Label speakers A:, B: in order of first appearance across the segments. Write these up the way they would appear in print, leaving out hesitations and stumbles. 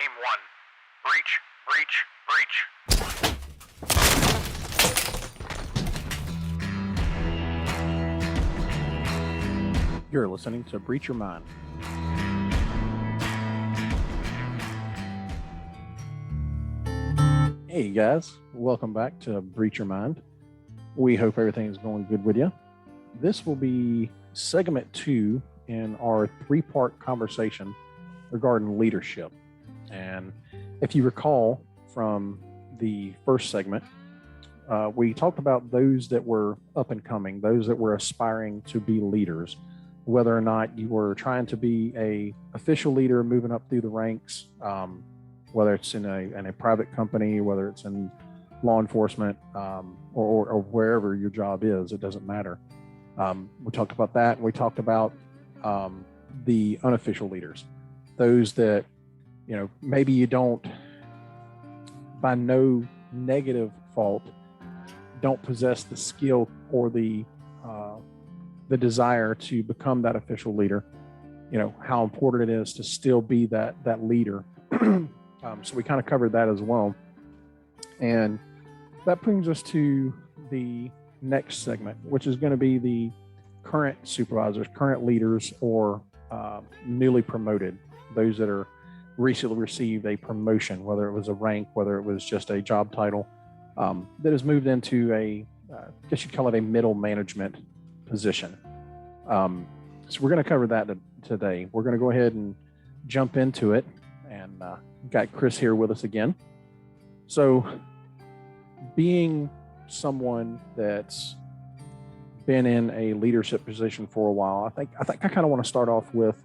A: Team 1. Breach, breach, breach.
B: You're listening to Breach Your Mind. Hey guys, welcome back to Breach Your Mind. We hope everything is going good with you. This will be segment 2 in our 3-part conversation regarding leadership. And if you recall from the first segment, we talked about those that were up and coming, those that were aspiring to be leaders, whether or not you were trying to be a official leader moving up through the ranks, whether it's in a private company, whether it's in law enforcement, or wherever your job is, it doesn't matter. We talked about that. We talked about the unofficial leaders, those that, you know, maybe you don't, by no negative fault, don't possess the skill or the desire to become that official leader. You know, how important it is to still be that leader. So we kind of covered that as well. And that brings us to the next segment, which is going to be the current supervisors, current leaders, or newly promoted, those that are recently received a promotion, whether it was a rank, whether it was just a job title, that has moved into I guess you'd call it a middle management position. So we're going to cover that today. We're going to go ahead and jump into it, and got Chris here with us again. So being someone that's been in a leadership position for a while, I think I kind of want to start off with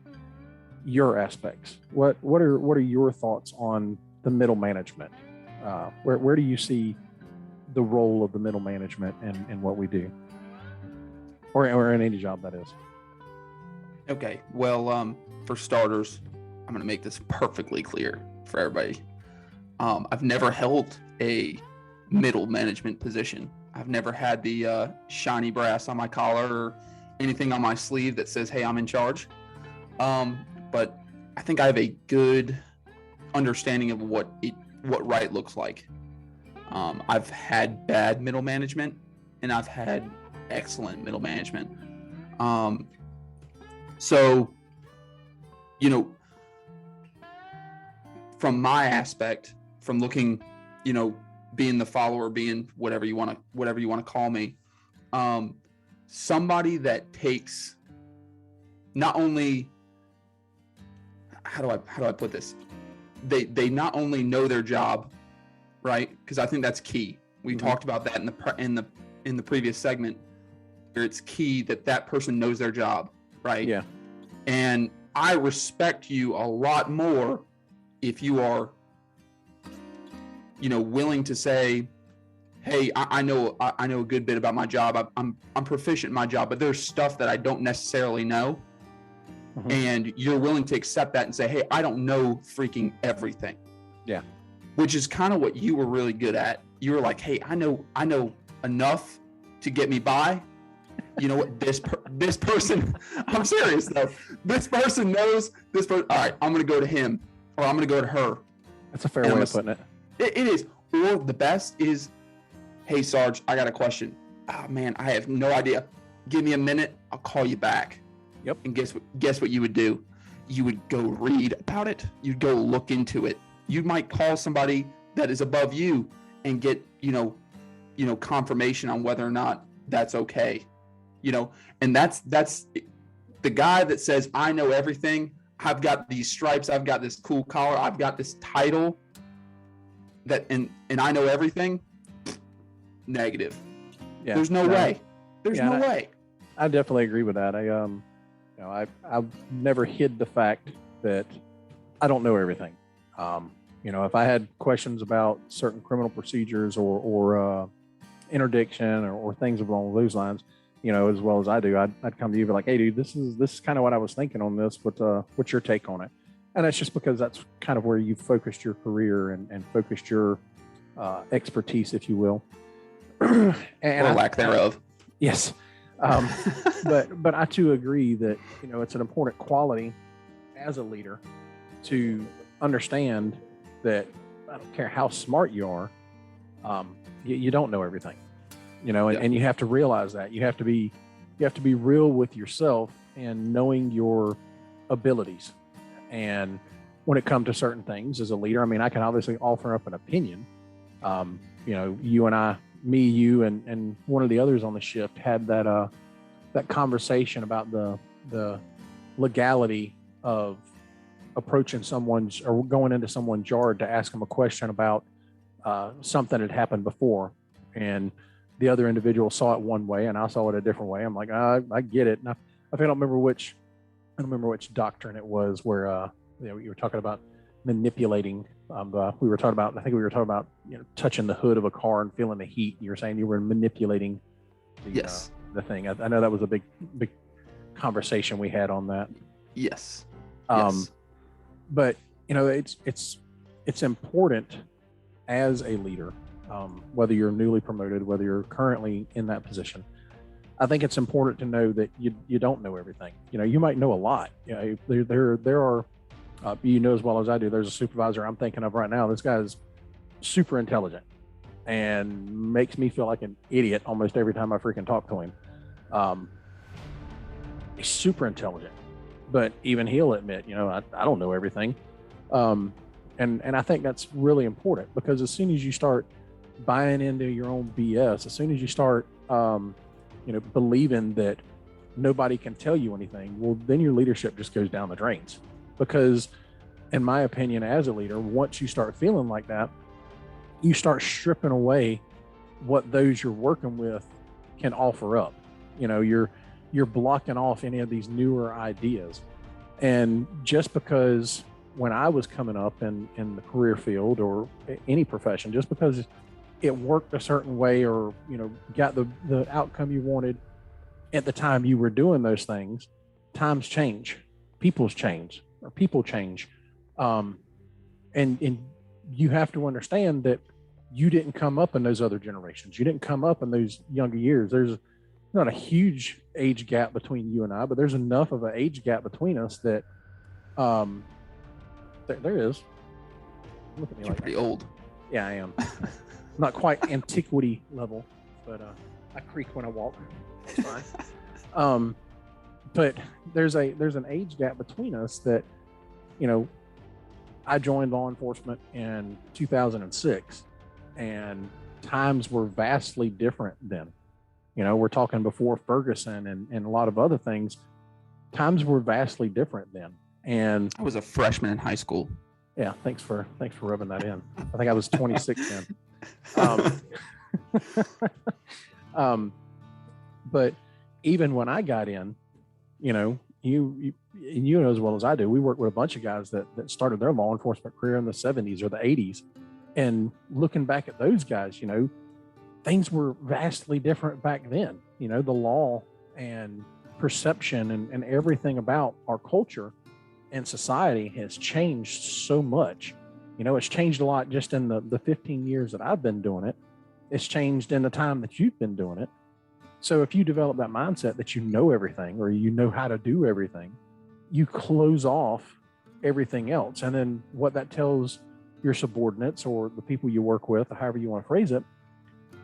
B: your aspects. What are your thoughts on the middle management? Where do you see the role of the middle management in what we do, or in any job that is?
C: Okay, well, for starters, I'm going to make this perfectly clear for everybody. I've never held a middle management position. I've never had the shiny brass on my collar or anything on my sleeve that says, hey, I'm in charge. But I think I have a good understanding of what right looks like. I've had bad middle management, and I've had excellent middle management. So, you know, from my aspect, from looking, you know, being the follower, being whatever you want to call me, somebody that takes not only, how do I put this? They not only know their job, right? Because I think that's key. We talked about that in the previous segment, where it's key that person knows their job, right?
B: Yeah.
C: And I respect you a lot more if you are, you know, willing to say, hey, I know a good bit about my job. I'm proficient in my job, but there's stuff that I don't necessarily know. Mm-hmm. And you're willing to accept that and say, hey, I don't know freaking everything.
B: Yeah.
C: Which is kind of what you were really good at. You were like, hey, I know enough to get me by. You know what? This person, I'm serious though. This person knows this person. All right, I'm going to go to him, or I'm going to go to her.
B: That's a fair way of putting it.
C: It is. Or the best is, hey, Sarge, I got a question. Oh man, I have no idea. Give me a minute. I'll call you back.
B: Yep.
C: And guess what you would do? You would go read about it. You'd go look into it. You might call somebody that is above you and get, you know, confirmation on whether or not that's okay. You know, and that's the guy that says, I know everything. I've got these stripes. I've got this cool collar. I've got this title that, and I know everything. Negative. Yeah. There's no way. There's no way.
B: I definitely agree with that. I've never hid the fact that I don't know everything. You know, if I had questions about certain criminal procedures or interdiction or things along those lines, you know, as well as I do, I'd come to you and be like, hey, dude, this is kind of what I was thinking on this. What's your take on it? And that's just because that's kind of where you focused your career and focused your expertise, if you will.
C: And or lack thereof.
B: Yes. But I too agree that, you know, it's an important quality as a leader to understand that I don't care how smart you are, you don't know everything, and you have to realize that you have to be real with yourself and knowing your abilities. And when it comes to certain things as a leader, I mean, I can obviously offer up an opinion. You and I, me, you, and one of the others on the shift had that conversation about the legality of approaching someone's or going into someone's yard to ask them a question about something that happened before, and the other individual saw it one way and I saw it a different way. I'm like, I get it. And I don't remember which doctrine it was where you were talking about manipulating. We were talking about touching the hood of a car and feeling the heat. You were saying you were manipulating the thing. I know that was a big conversation we had on that.
C: Yes.
B: But it's important as a leader, whether you're newly promoted, whether you're currently in that position. I think it's important to know that you don't know everything. You might know a lot. There are, as well as I do, there's a supervisor I'm thinking of right now. This guy is super intelligent and makes me feel like an idiot almost every time I freaking talk to him. He's super intelligent, but even he'll admit, I don't know everything. And I think that's really important, because as soon as you start buying into your own BS, as soon as you start, believing that nobody can tell you anything, well, then your leadership just goes down the drains. Because in my opinion, as a leader, once you start feeling like that, you start stripping away what those you're working with can offer up. You're blocking off any of these newer ideas. And just because when I was coming up in the career field or any profession, just because it worked a certain way or, got the outcome you wanted at the time you were doing those things, times change, people change. And you have to understand that you didn't come up in those other generations. You didn't come up in those younger years. There's not a huge age gap between you and I, but there's enough of an age gap between us that there is. Look at me.
C: You're
B: like
C: pretty
B: that.
C: old.
B: Yeah, I am. Not quite antiquity level, but I creak when I walk. It's fine. But there's an age gap between us that, I joined law enforcement in 2006, and times were vastly different then. We're talking before Ferguson and a lot of other things. Times were vastly different then. And
C: I was a freshman in high school.
B: Yeah, thanks for rubbing that in. I think I was 26 then. But even when I got in, you know as well as I do, we worked with a bunch of guys that started their law enforcement career in the 70s or the 80s. And looking back at those guys, things were vastly different back then. The law and perception and everything about our culture and society has changed so much. It's changed a lot just in the 15 years that I've been doing it. It's changed in the time that you've been doing it. So if you develop that mindset that you know everything or you know how to do everything, you close off everything else. And then what that tells your subordinates or the people you work with, however you want to phrase it,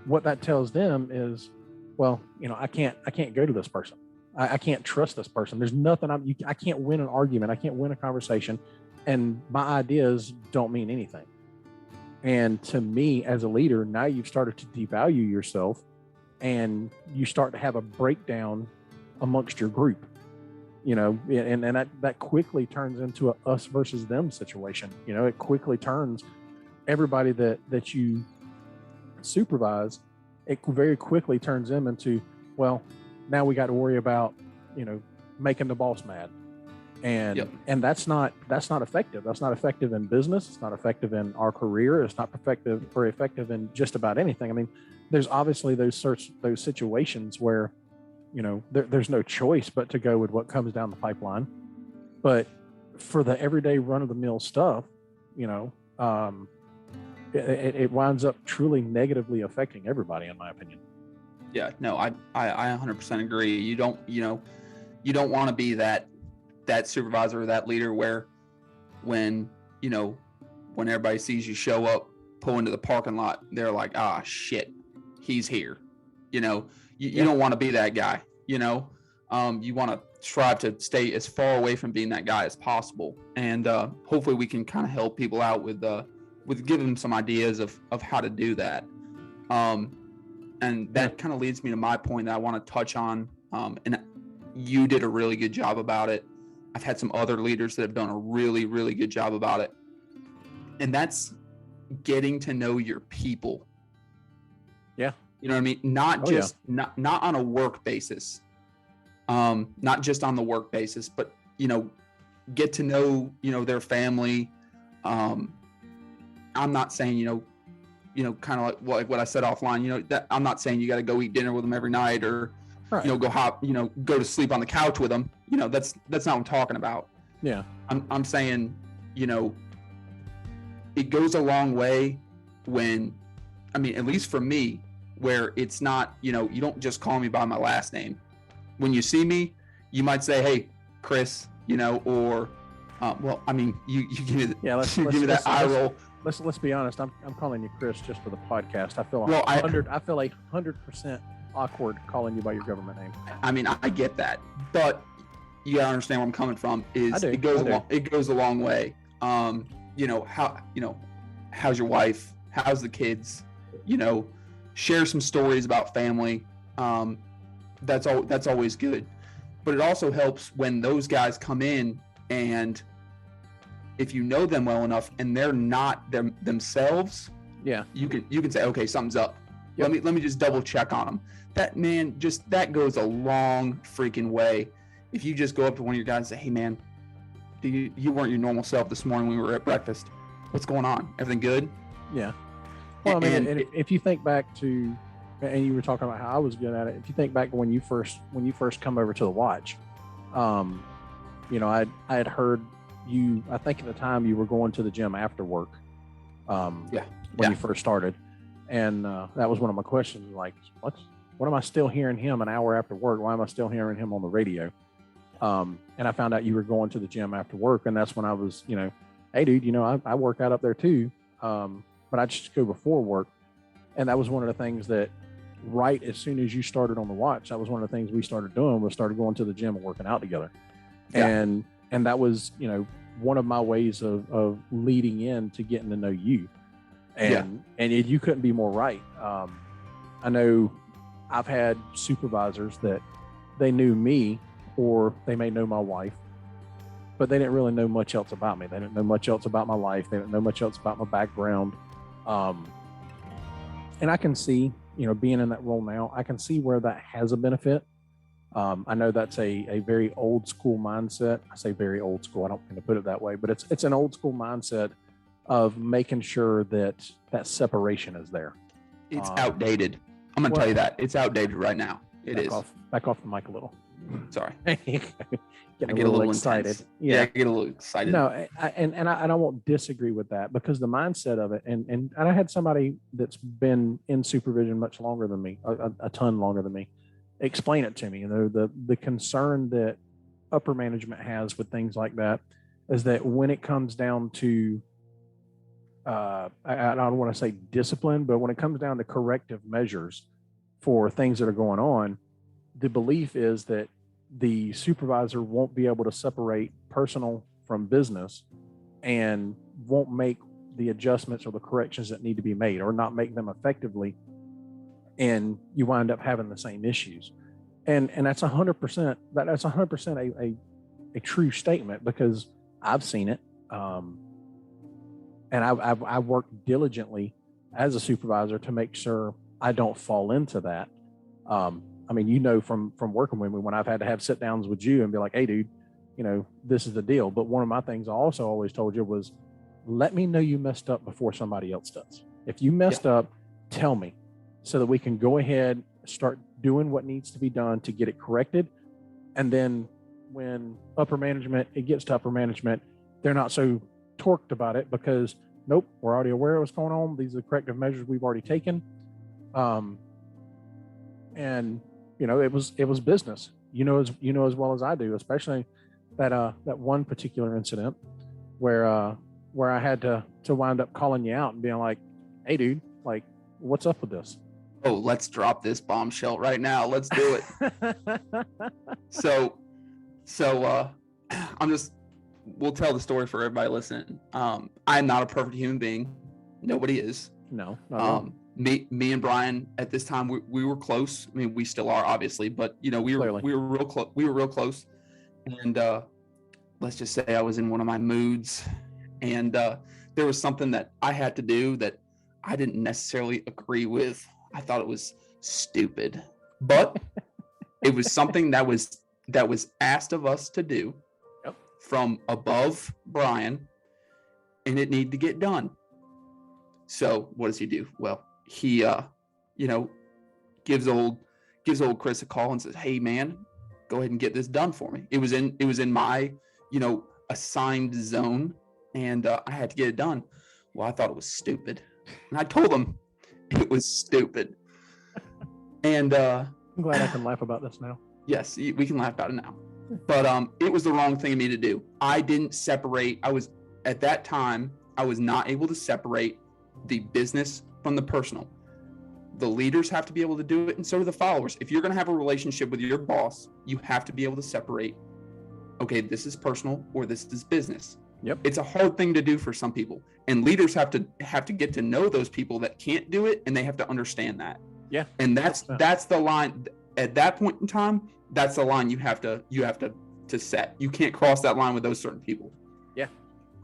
B: what that tells them is, well, I can't go to this person. I can't trust this person. There's nothing I can't win an argument. I can't win a conversation, and my ideas don't mean anything. And to me, as a leader, now you've started to devalue yourself, and you start to have a breakdown amongst your group. And that quickly turns into a us versus them situation. It quickly turns everybody that you supervise. It very quickly turns them into, well, now we got to worry about, making the boss mad. And and that's not effective. That's not effective in business. It's not effective in our career. It's not effective in just about anything. I mean, there's obviously those situations where, there's no choice but to go with what comes down the pipeline. But for the everyday run of the mill stuff, it winds up truly negatively affecting everybody, in my opinion.
C: Yeah, no, I 100% agree. You don't want to be that supervisor or that leader where when when everybody sees you show up, pull into the parking lot, they're like, ah, shit, he's here. You know, you don't want to be that guy, you know. You want to strive to stay as far away from being that guy as possible. And hopefully we can kind of help people out with giving them some ideas of how to do that. And that kind of leads me to my point that I want to touch on. And you did a really good job about it. I've had some other leaders that have done a really, really good job about it. And that's getting to know your people.
B: Yeah.
C: You know what I mean? Not on a work basis. Not just on the work basis, but, you know, get to know, you know, their family. I'm not saying, you know, kind of like what I said offline, you know, that I'm not saying you got to go eat dinner with them every night or, right, you know, go to sleep on the couch with them. You know, that's not what I'm talking about.
B: Yeah.
C: I'm saying, you know, it goes a long way when, I mean, at least for me, where it's not, you know, you don't just call me by my last name. When you see me, you might say, "Hey, Chris," you know, or, well, I mean, you give me, give me that eye roll.
B: Let's be honest. I'm calling you Chris just for the podcast. I feel I feel 100% awkward calling you by your government name.
C: I mean, I get that, but you gotta understand where I'm coming from. It goes a long way. You know, how's your wife? How's the kids? You know, share some stories about family. That's always good. But it also helps when those guys come in, and if you know them well enough and they're not themselves, yeah, you can say, okay, something's up. Yep. Let me just double check on them. That goes a long freaking way. If you just go up to one of your guys and say, "Hey man, you weren't your normal self this morning when we were at breakfast. What's going on? Everything good?" Yeah. Well, I mean,
B: and if you think back to, and you were talking about how I was good at it. If you think back to when you first come over to the watch, you know, I had heard you. I think at the time you were going to the gym after work. When you first started, and that was one of my questions. Like, what am I still hearing him an hour after work? Why am I still hearing him on the radio? And I found out you were going to the gym after work, and that's when I was, you know, hey dude, you know, I work out up there too, but I just go before work. And that was one of the things that, right as soon as you started on the watch, that was one of the things we started doing, was started going to the gym and working out together. Yeah. And that was, you know, one of my ways of leading in to getting to know you. And you couldn't be more right. I know I've had supervisors that they knew me, or they may know my wife, but they didn't really know much else about me. They didn't know much else about my life. They didn't know much else about my background. And I can see, you know, being in that role now, I can see where that has a benefit. I know that's a very old school mindset. I say very old school. I don't mean to put it that way, but it's an old school mindset of making sure that separation is there.
C: It's outdated. I'm going to tell you that. It's outdated right now.
B: Back off the mic a little.
C: Sorry.
B: I get a little excited.
C: Yeah, I get a little excited.
B: No, I won't disagree with that, because the mindset of it, and I had somebody that's been in supervision much longer than me, a ton longer than me, explain it to me. You know, the concern that upper management has with things like that is that when it comes down to, I don't want to say discipline, but when it comes down to corrective measures for things that are going on, the belief is that the supervisor won't be able to separate personal from business and won't make the adjustments or the corrections that need to be made, or not make them effectively. And you wind up having the same issues. And that's 100%, that's 100% a true statement, because I've seen it. And I've worked diligently as a supervisor to make sure I don't fall into that. I mean, you know, from working with me, when I've had to have sit downs with you and be like, "Hey dude, you know, this is the deal." But one of my things I also always told you was, let me know you messed up before somebody else does. If you messed up, tell me, so that we can go ahead, start doing what needs to be done to get it corrected. And then when it gets to upper management, they're not so torqued about it, because nope, we're already aware of what's going on. These are the corrective measures we've already taken. And you know, it was business, you know as well as I do, especially that one particular incident where where I had to wind up calling you out and being like, "Hey, dude, like, what's up with this?"
C: Oh, let's drop this bombshell right now. Let's do it. So we'll tell the story for everybody listening. I'm not a perfect human being. Nobody is.
B: No, not at all.
C: Me and Brian at this time, we were close. I mean, we still are, obviously, but we were real close. We were real close. And let's just say I was in one of my moods, and there was something that I had to do that I didn't necessarily agree with. I thought it was stupid, but it was something that was asked of us to do from above Brian, and it needed to get done. So what does he do? Well, he gives old Chris a call and says, "Hey man, go ahead and get this done for me." It was in my assigned zone, and I had to get it done. Well, I thought it was stupid, and I told him it was stupid. And
B: I'm glad I can laugh about this now.
C: Yes, we can laugh about it now. But it was the wrong thing of me to do. I didn't separate. At that time, I was not able to separate the business from the personal. The leaders have to be able to do it, and so do the followers. If you're going to have a relationship with your boss, you have to be able to separate, okay, this is personal or this is business.
B: Yep.
C: It's a hard thing to do for some people, and leaders have to get to know those people that can't do it, and they have to understand that.
B: Yeah.
C: And that's the line. At that point in time, that's the line you have to set. You can't cross that line with those certain people.
B: Yeah.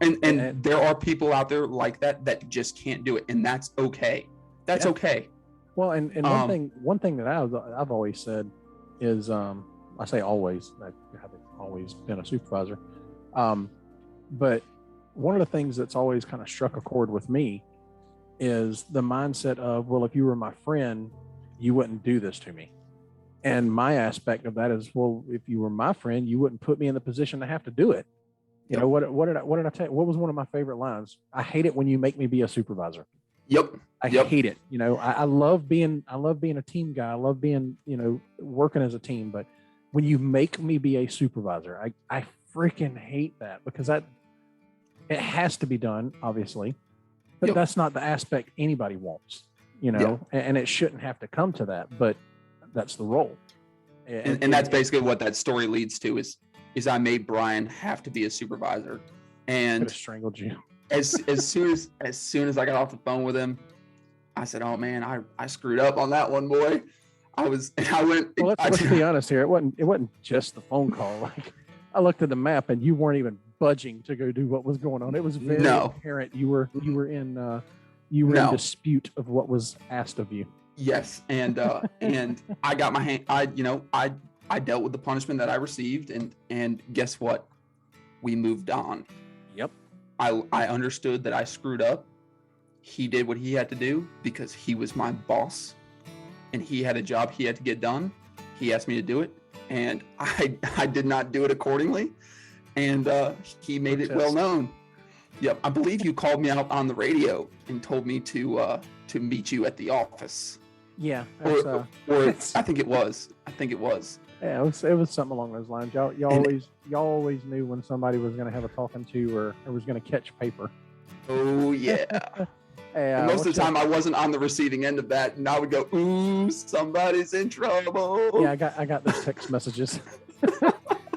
C: And there are people out there like that just can't do it, and that's okay. That's okay.
B: Well, and one thing that I've always said is, I say always, I haven't always been a supervisor, but one of the things that's always kind of struck a chord with me is the mindset of, well, if you were my friend, you wouldn't do this to me. And my aspect of that is, well, if you were my friend, you wouldn't put me in the position to have to do it. You know, what did I tell you? What was one of my favorite lines? I hate it when you make me be a supervisor.
C: Yep.
B: I hate it. I love being a team guy. I love being, working as a team. But when you make me be a supervisor, I freaking hate that, because it has to be done, obviously, but that's not the aspect anybody wants, and it shouldn't have to come to that, but that's the role.
C: And that's basically what that story leads to is I made Brian have to be a supervisor, and
B: could have strangled you.
C: as soon as I got off the phone with him, I said, "Oh man, I screwed up on that one, boy." I went.
B: Well, let's be honest here. It wasn't just the phone call. Like, I looked at the map and you weren't even budging to go do what was going on. It was very apparent you were in dispute of what was asked of you.
C: Yes, and I got my hand. I dealt with the punishment that I received, and guess what? We moved on.
B: Yep.
C: I understood that I screwed up. He did what he had to do because he was my boss, and he had a job he had to get done. He asked me to do it, and I did not do it accordingly, and he made it well known. Yep, I believe you called me out on the radio and told me to meet you at the office.
B: Yeah.
C: Or I think it was.
B: Yeah, it was something along those lines. Y'all always knew when somebody was going to have a talking to or was going to catch paper.
C: Oh yeah.
B: Hey,
C: most of the time I wasn't on the receiving end of that, and I would go, "Ooh, somebody's in trouble."
B: Yeah, I got those text messages. Hey,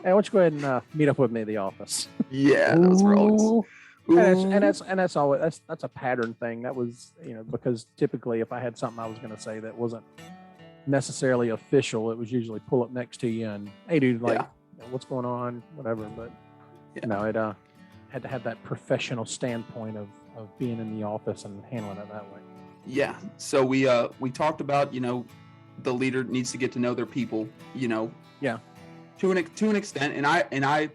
B: why don't you go ahead and meet up with me at the office?
C: Yeah, those were always.
B: And that's always that's a pattern thing. That was because typically if I had something I was going to say that wasn't necessarily official, it was usually pull up next to you and, "Hey dude, what's going on?" Whatever. But it had to have that professional standpoint of being in the office and handling it that way.
C: Yeah. So we talked about the leader needs to get to know their people.
B: Yeah.
C: To an extent, and I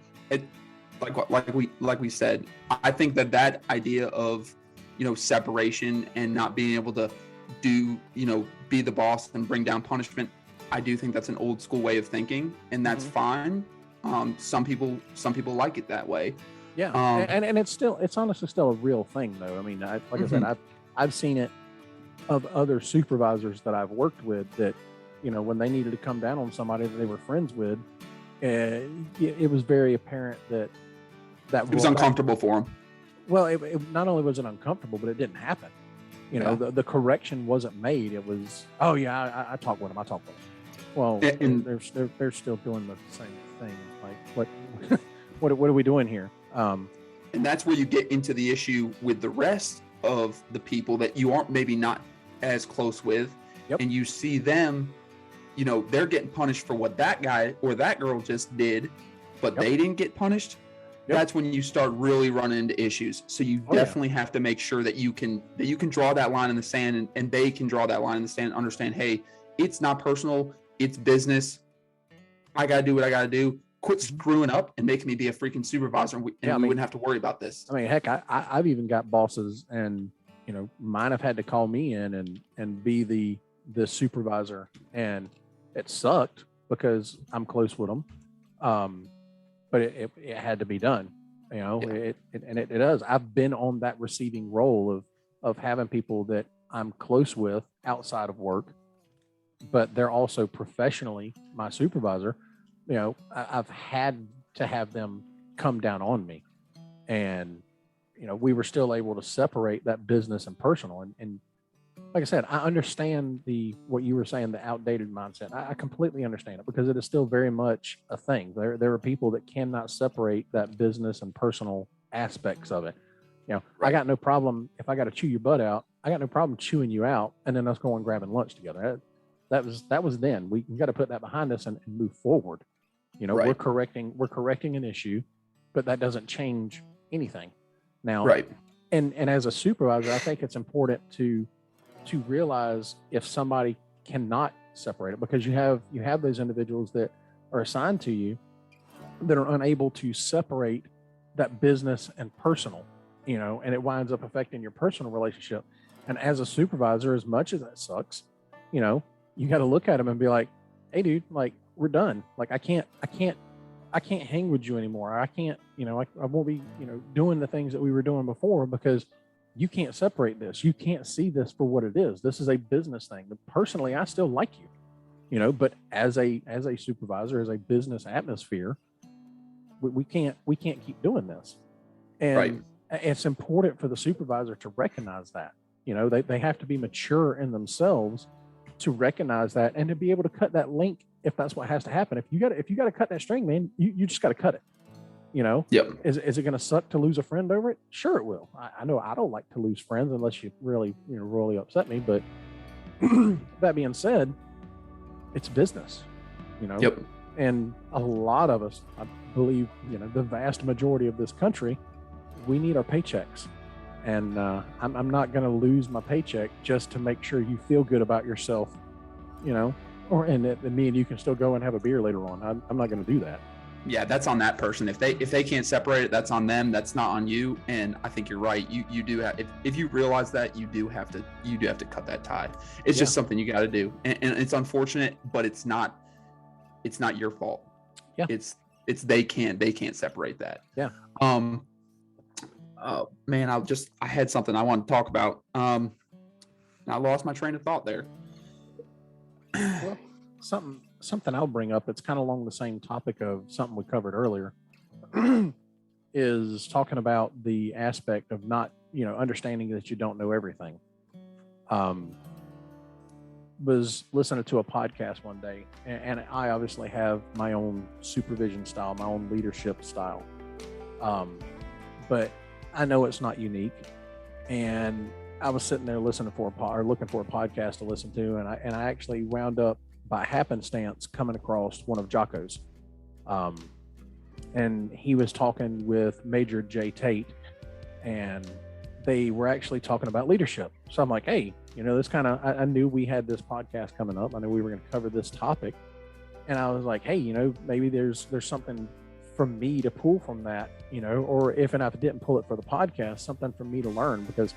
C: like we said, I think that idea of separation and not being able to do be the boss and bring down punishment, I do think that's an old school way of thinking, and that's fine. Some people like it that way.
B: Yeah, and it's honestly still a real thing though. I mean, I said, I've seen it of other supervisors that I've worked with that when they needed to come down on somebody that they were friends with, it was very apparent that
C: it was uncomfortable for them.
B: Well, it not only was it uncomfortable, but it didn't happen. You know,
C: Yeah.
B: the correction wasn't made. It was, oh yeah, I talk with them. I talk with them. Well,
C: And-
B: they're still doing the same thing. Like what what are we doing here?
C: And that's where you get into the issue with the rest of the people that you aren't maybe not as close with.
B: Yep.
C: And you see them, you know, they're getting punished for what that guy or that girl just did, but
B: Yep.
C: they didn't get punished.
B: Yep.
C: That's when you start really running into issues. So you
B: Oh, yeah.
C: definitely have to make sure that you can draw that line in the sand, and they can draw that line in the sand and understand, hey, it's not personal, it's business. I gotta do what I gotta do. Quit screwing up and making me be a freaking supervisor, and we wouldn't have to worry about this.
B: I mean, heck, I've even got bosses, and you know, mine have had to call me in and be the supervisor, and it sucked because I'm close with them. But it had to be done, you know.
C: Yeah.
B: It does. I've been on that receiving role of having people that I'm close with outside of work, but they're also professionally my supervisor. You know, I've had to have them come down on me, and you know, we were still able to separate that business and personal. And like I said, I understand what you were saying, the outdated mindset. I completely understand it because it is still very much a thing. There are people that cannot separate that business and personal aspects of it. You know, I got no problem if I got to chew your butt out. I got no problem chewing you out, and then us going grabbing lunch together. That was then. We got to put that behind us and move forward. You know,
C: Right.
B: we're correcting an issue, but that doesn't change anything. Now,
C: Right.
B: And as a supervisor, I think it's important to realize if somebody cannot separate it, because you have those individuals that are assigned to you that are unable to separate that business and personal, you know, and it winds up affecting your personal relationship. And as a supervisor, as much as that sucks, you know, you got to look at them and be like, hey dude, like we're done. Like I can't hang with you anymore. I can't, you know, I won't be, you know, doing the things that we were doing before because you can't separate this. You can't see this for what it is. This is a business thing. But personally, I still like you, you know, but as a supervisor, as a business atmosphere, we can't keep doing this. And
C: Right.
B: it's important for the supervisor to recognize that, you know, they have to be mature in themselves to recognize that and to be able to cut that link if that's what has to happen. If you got to cut that string, man, you just got to cut it. You know,
C: Yep.
B: Is it going to suck to lose a friend over it? Sure, it will. I know I don't like to lose friends unless you really, you know, really upset me. But that being said, it's business, you know.
C: Yep.
B: And a lot of us, I believe, you know, the vast majority of this country, we need our paychecks. And I'm not going to lose my paycheck just to make sure you feel good about yourself, you know, and me and you can still go and have a beer later on. I'm not going to do that.
C: Yeah, that's on that person. If they can't separate it, that's on them. That's not on you. And I think you're right. You do have, if you realize that, you do have to cut that tie. It's just something you got to do, and it's unfortunate, but it's not your fault.
B: Yeah.
C: It's they can't separate that.
B: Yeah.
C: Oh man, I had something I wanted to talk about. I lost my train of thought there.
B: Well, something I'll bring up that's kind of along the same topic of something we covered earlier is talking about the aspect of not, you know, understanding that you don't know everything. Was listening to a podcast one day, and I obviously have my own supervision style, my own leadership style. But I know it's not unique. And I was sitting there looking for a podcast to listen to, and I actually wound up by happenstance coming across one of Jocko's. And he was talking with Major J. Tate, and they were actually talking about leadership. So I'm like, hey, you know, this kind of, I knew we had this podcast coming up. I knew we were going to cover this topic. And I was like, hey, you know, maybe there's something for me to pull from that, you know, or if I didn't pull it for the podcast, something for me to learn, because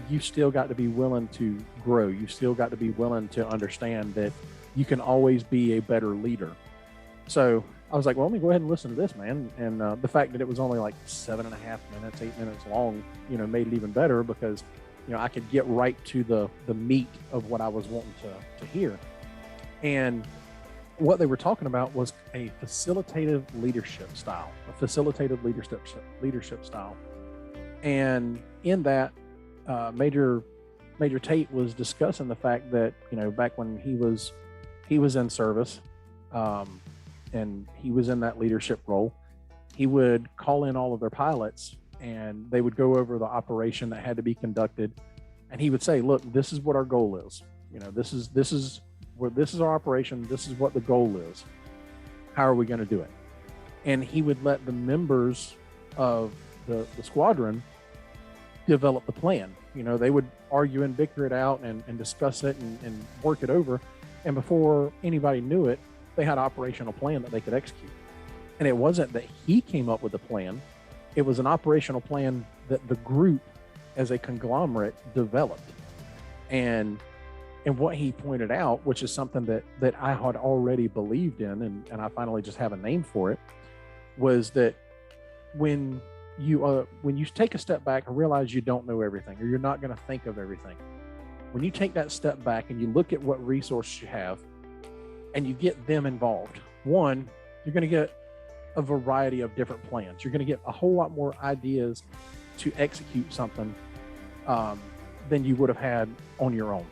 B: you still got to be willing to grow. You still got to be willing to understand that you can always be a better leader. So I was like, well, let me go ahead and listen to this, man. And the fact that it was only like 7.5 minutes, 8 minutes long, you know, made it even better because, you know, I could get right to the meat of what I was wanting to hear. And what they were talking about was a facilitative leadership style, And in that, Major Tate was discussing the fact that, back when he was in service, and he was in that leadership role, he would call in all of their pilots and they would go over the operation that had to be conducted. And he would say, look, this is what our goal is. This is our operation. This is what the goal is. How are we going to do it? And he would let the members of the squadron develop the plan. They would argue and bicker it out and discuss it and work it over. And before anybody knew it, they had an operational plan that they could execute. And it wasn't that he came up with the plan. It was an operational plan that the group as a conglomerate developed. And what he pointed out, which is something that I had already believed in, and I finally just have a name for it, was that when you take a step back and realize you don't know everything, or you're not going to think of everything, when you take that step back and you look at what resources you have and you get them involved, one, you're going to get a variety of different plans. You're going to get a whole lot more ideas to execute something than you would have had on your own.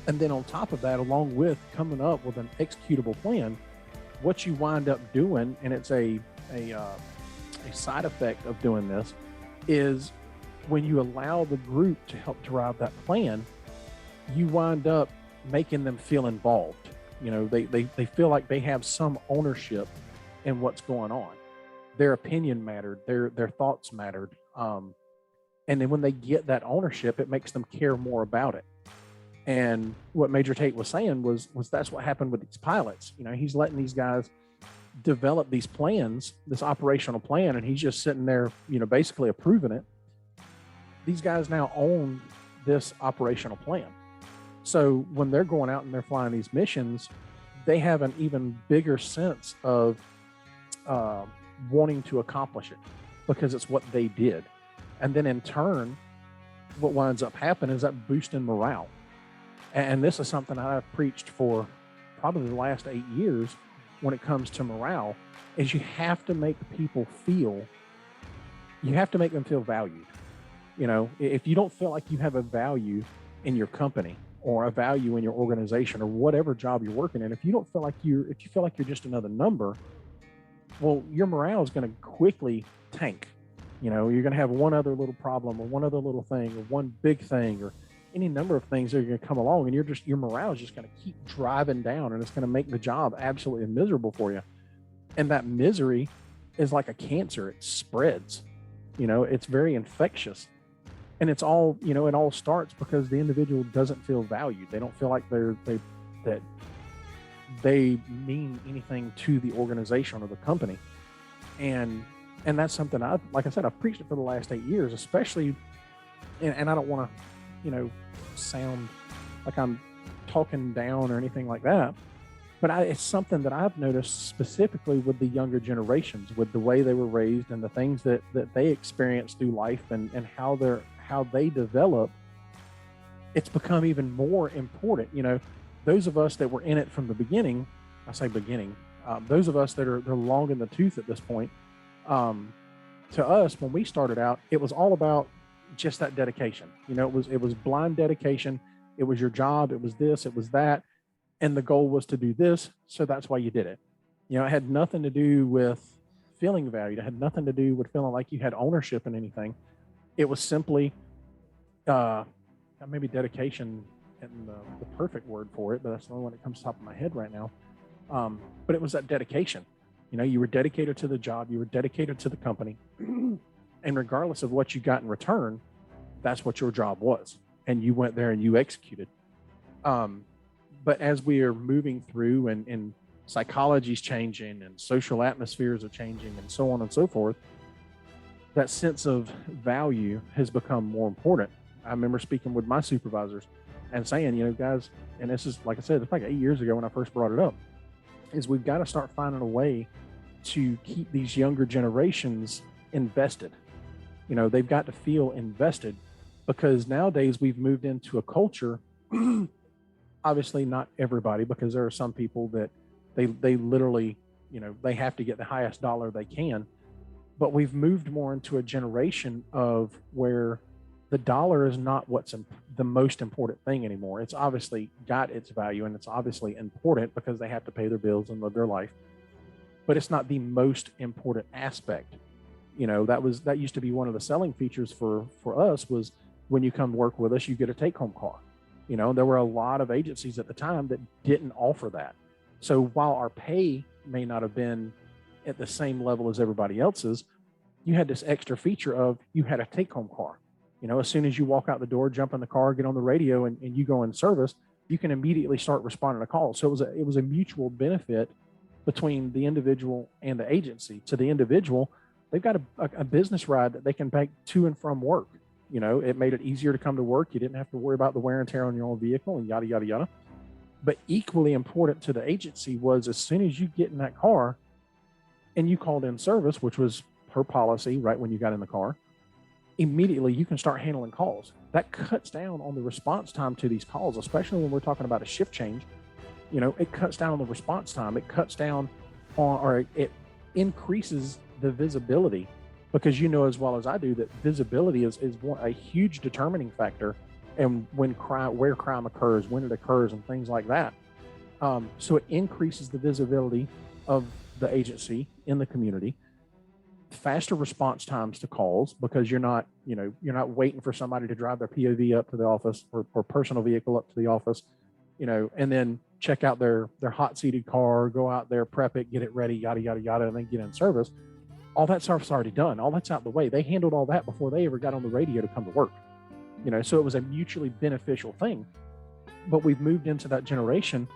B: And then on top of that, along with coming up with an executable plan, what you wind up doing, and it's a side effect of doing this, is when you allow the group to help drive that plan, you wind up making them feel involved. They feel like they have some ownership in what's going on. Their opinion mattered, their thoughts mattered. And then when they get that ownership, it makes them care more about it. And what Major Tate was saying was that's what happened with these pilots. He's letting these guys develop these plans, this operational plan, and he's just sitting there, basically approving it. These guys now own this operational plan. So when they're going out and they're flying these missions, they have an even bigger sense of wanting to accomplish it because it's what they did. And then in turn, what winds up happening is that boosting morale. And this is something I've preached for probably the last 8 years when it comes to morale, is you have to make people feel, you have to make them feel valued. If you don't feel like you have a value in your company or a value in your organization or whatever job you're working in, if you feel like you're just another number, well, your morale is going to quickly tank. You're going to have one other little problem or one other little thing or one big thing or any number of things that are going to come along, and your morale is just going to keep driving down, and it's going to make the job absolutely miserable for you. And that misery is like a cancer. It spreads. It's very infectious. And it's all, it all starts because the individual doesn't feel valued. They don't feel like that they mean anything to the organization or the company. And that's something like I said, I've preached it for the last 8 years, especially, and I don't want to, sound like I'm talking down or anything like that, but it's something that I've noticed specifically with the younger generations, with the way they were raised and the things that they experienced through life and how they develop. It's become even more important. Those of us that were in it from the beginning, I say beginning, those of us that are long in the tooth at this point, to us, when we started out, it was all about just that dedication. It was blind dedication. It was your job. It was this, it was that. And the goal was to do this. So that's why you did it. It had nothing to do with feeling valued. It had nothing to do with feeling like you had ownership in anything. It was simply, maybe dedication isn't the perfect word for it, but that's the only one that comes to the top of my head right now. But it was that dedication. You were dedicated to the job. You were dedicated to the company. And regardless of what you got in return, that's what your job was. And you went there and you executed. But as we are moving through and psychology's changing and social atmospheres are changing and so on and so forth, that sense of value has become more important. I remember speaking with my supervisors and saying, guys, and this is, like I said, it's like 8 years ago when I first brought it up, is we've got to start finding a way to keep these younger generations invested. They've got to feel invested, because nowadays we've moved into a culture, obviously not everybody, because there are some people that they literally, they have to get the highest dollar they can. But we've moved more into a generation of where the dollar is not the most important thing anymore. It's obviously got its value and it's obviously important because they have to pay their bills and live their life, but it's not the most important aspect. That used to be one of the selling features for us was when you come work with us, you get a take-home car. There were a lot of agencies at the time that didn't offer that. So while our pay may not have been at the same level as everybody else's, you had this extra feature of you had a take-home car. As soon as you walk out the door, jump in the car, get on the radio, and you go in service, you can immediately start responding to calls. So it was a mutual benefit between the individual and the agency. To the individual, they've got a business ride that they can take to and from work. It made it easier to come to work. You didn't have to worry about the wear and tear on your own vehicle and yada, yada, yada. But equally important to the agency was as soon as you get in that car and you called in service, which was per policy right when you got in the car, immediately you can start handling calls. That cuts down on the response time to these calls, especially when we're talking about a shift change. It cuts down on the response time. It cuts down on, or it increases the visibility, because as well as I do that visibility is a huge determining factor and where crime occurs, when it occurs, and things like that. So it increases the visibility of the agency in the community. Faster response times to calls, because you're not waiting for somebody to drive their POV up to the office or personal vehicle up to the office, and then check out their hot seated car, go out there, prep it, get it ready, yada, yada, yada, and then get in service. All that stuff's already done. All that's out the way. They handled all that before they ever got on the radio to come to work, so it was a mutually beneficial thing. But we've moved into that generation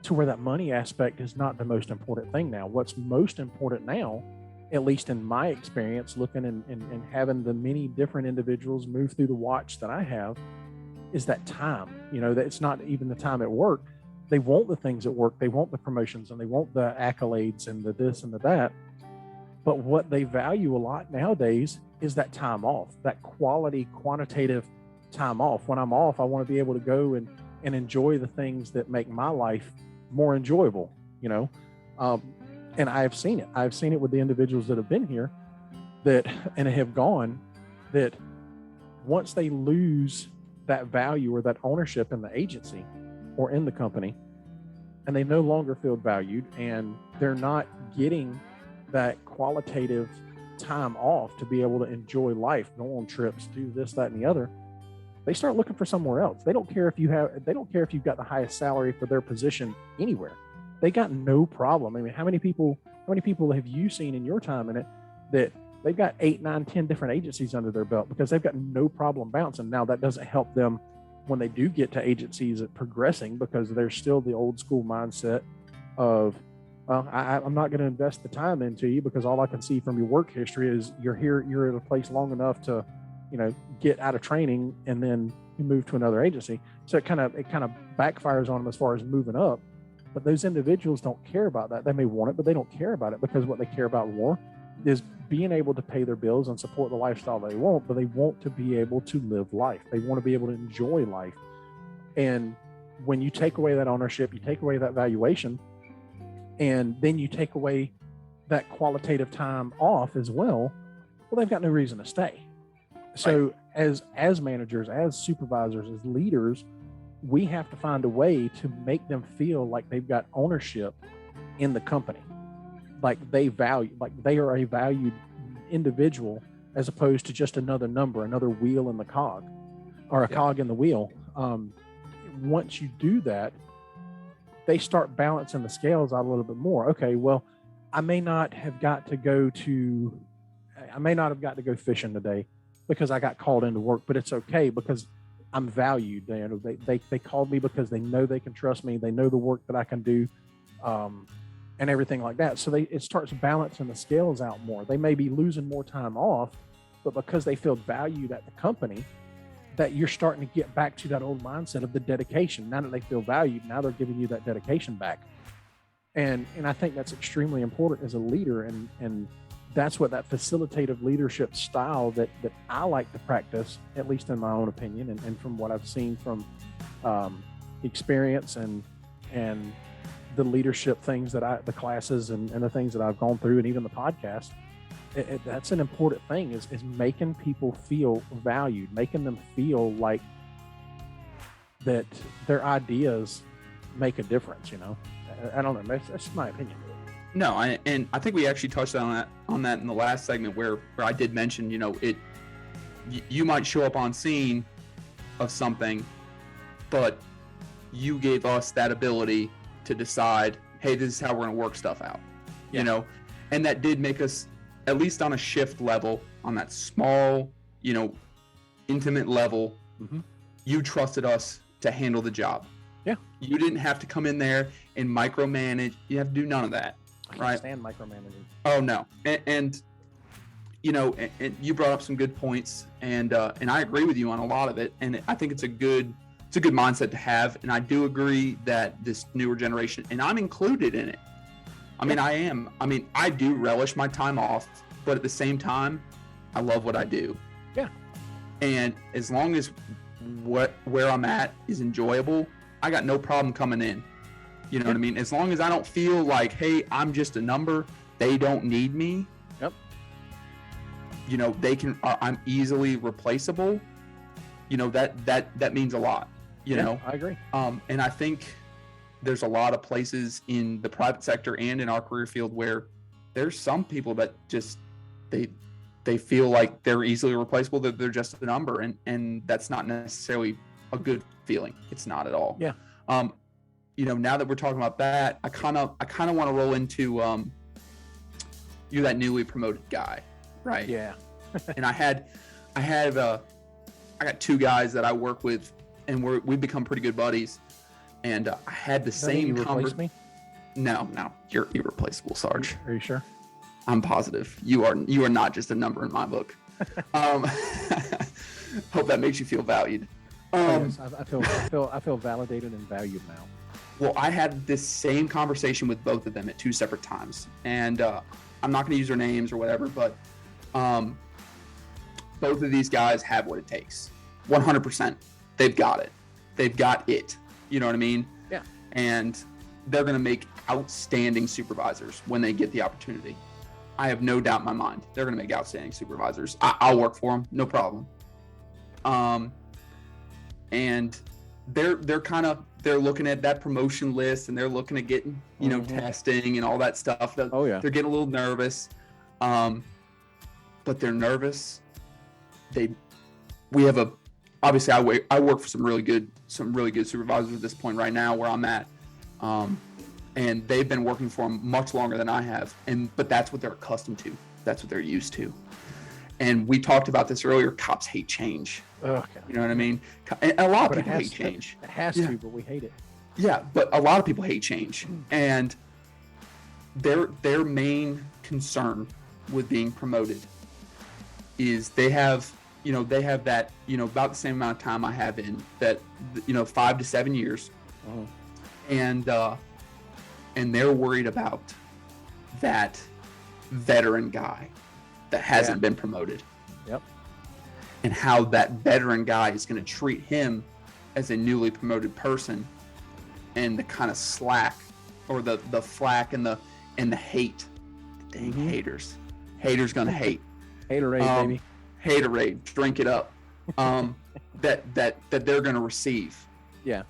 B: to where that money aspect is not the most important thing now. What's most important now, at least in my experience, looking and having the many different individuals move through the watch that I have, is that time. That it's not even the time at work. They want the things at work. They want the promotions and they want the accolades and the this and the that. But what they value a lot nowadays is that time off, that quality, quantitative time off. When I'm off, I want to be able to go and enjoy the things that make my life more enjoyable, and I've seen it. I've seen it with the individuals that have been here and have gone, that once they lose that value or that ownership in the agency or in the company, and they no longer feel valued and they're not getting that qualitative time off to be able to enjoy life, go on trips, do this, that, and the other, they start looking for somewhere else. They don't care if you've got the highest salary for their position anywhere. They got no problem. I mean, how many people have you seen in your time in it that they've got 8, 9, 10 different agencies under their belt because they've got no problem bouncing? Now, that doesn't help them when they do get to agencies at progressing, because there's still the old school mindset of, I'm not going to invest the time into you because all I can see from your work history is you're at a place long enough to, get out of training and then you move to another agency. So it kind of backfires on them as far as moving up. But those individuals don't care about that. They may want it, but they don't care about it, because what they care about more is being able to pay their bills and support the lifestyle they want, but they want to be able to live life. They want to be able to enjoy life. And when you take away that ownership, you take away that valuation, and then you take away that qualitative time off as well, they've got no reason to stay. So as managers, as supervisors, as leaders, we have to find a way to make them feel like they've got ownership in the company, like they are a valued individual, as opposed to just another number, another wheel in the cog, or a cog in the wheel. Once you do that, they start balancing the scales out a little bit more. Okay, well, I may not have got to go fishing today because I got called into work, but it's okay because I'm valued. They called me because they know they can trust me. They know the work that I can do, and everything like that. So it starts balancing the scales out more. They may be losing more time off, but because they feel valued at the company, that you're starting to get back to that old mindset of the dedication. Now that they feel valued, now they're giving you that dedication back. And I think that's extremely important as a leader. And that's what that facilitative leadership style that I like to practice, at least in my own opinion, and from what I've seen from experience and the leadership things the classes and the things that I've gone through, and even the podcast, that's an important thing is making people feel valued, making them feel like that their ideas make a difference. I don't know. That's my opinion.
C: No, and I think we actually touched on that in the last segment where I did mention, you might show up on scene of something, but you gave us that ability to decide, hey, this is how we're going to work stuff out, and that did make us, at least on a shift level, on that small, intimate level, you trusted us to handle the job.
B: Yeah.
C: You didn't have to come in there and micromanage. You have to do none of that.
B: I
C: Right.
B: can't stand micromanaging.
C: Oh no, and you brought up some good points, and I agree with you on a lot of it, and I think it's a good mindset to have, and I do agree that this newer generation, and I'm included in it. I mean, I am. I mean, I do relish my time off, but at the same time, I love what I do.
B: Yeah.
C: And as long as where I'm at is enjoyable, I got no problem coming in. You know what I mean? As long as I don't feel like, hey, I'm just a number, they don't need me.
B: Yep.
C: They can. I'm easily replaceable. That means a lot. You know.
B: I agree.
C: And I think there's a lot of places in the private sector and in our career field where there's some people that just they feel like they're easily replaceable, that they're just a number, and that's not necessarily a good feeling. It's not at all.
B: Yeah.
C: Now that we're talking about that, I kind of want to roll into you're that newly promoted guy, right?
B: Yeah.
C: And I got two guys that I work with, and we've become pretty good buddies. And I had the same
B: conversation.
C: No, you're irreplaceable, Sarge.
B: Are you sure?
C: I'm positive you are not just a number in my book. Hope that makes you feel valued.
B: Yes, I feel validated and valued now.
C: Well, I had this same conversation with both of them at two separate times, and I'm not going to use their names or whatever, but both of these guys have what it takes. 100%. They've got it. They've got it. You know what I mean?
B: Yeah.
C: And they're going to make outstanding supervisors when they get the opportunity. I have no doubt in my mind they're going to make outstanding supervisors. I'll work for them, no problem. And they're looking at that promotion list, and they're looking at getting testing and all that stuff.
B: Oh yeah.
C: They're getting a little nervous, but they're nervous. Obviously I work for some really good supervisors at this point right now where I'm at, and they've been working for them much longer than I have, but that's what they're accustomed to. That's what they're used to. And we talked about this earlier. Cops hate change.
B: Okay.
C: You know what I mean? And a lot of people hate change.
B: It has to, but we hate it.
C: Yeah, but a lot of people hate change, and their main concern with being promoted is they have that about the same amount of time I have in that 5 to 7 years, and they're worried about that veteran guy that hasn't been promoted.
B: Yep.
C: And how that veteran guy is going to treat him as a newly promoted person, and the kind of slack or the flack and the hate. Dang haters gonna hate.
B: Haterade, baby.
C: Haterade, drink it up. That they're gonna receive.
B: Yeah.